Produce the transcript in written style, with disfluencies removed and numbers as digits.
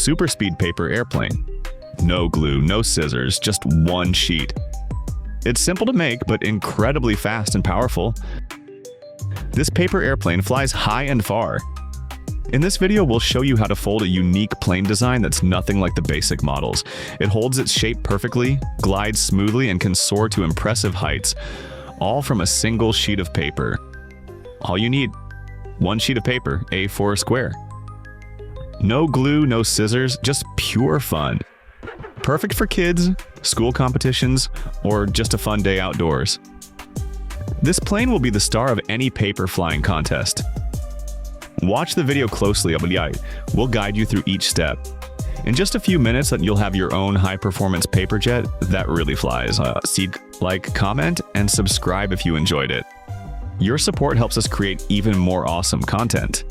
super speed paper airplane. No glue, no scissors, just one sheet. It's simple to make, but incredibly fast and powerful. This paper airplane flies high and far. In this video, we'll show you how to fold a unique plane design that's nothing like the basic models. It holds its shape perfectly, glides smoothly, and can soar to impressive heights, all from a single sheet of paper. All you need, one sheet of paper, A4 square. No glue, no scissors, just pure fun. Perfect for kids, school competitions, or just a fun day outdoors. This plane will be the star of any paper flying contest. Watch the video closely, we'll guide you through each step. In just a few minutes, you'll have your own high-performance paper jet that really flies. Like, comment, and subscribe if you enjoyed it. Your support helps us create even more awesome content.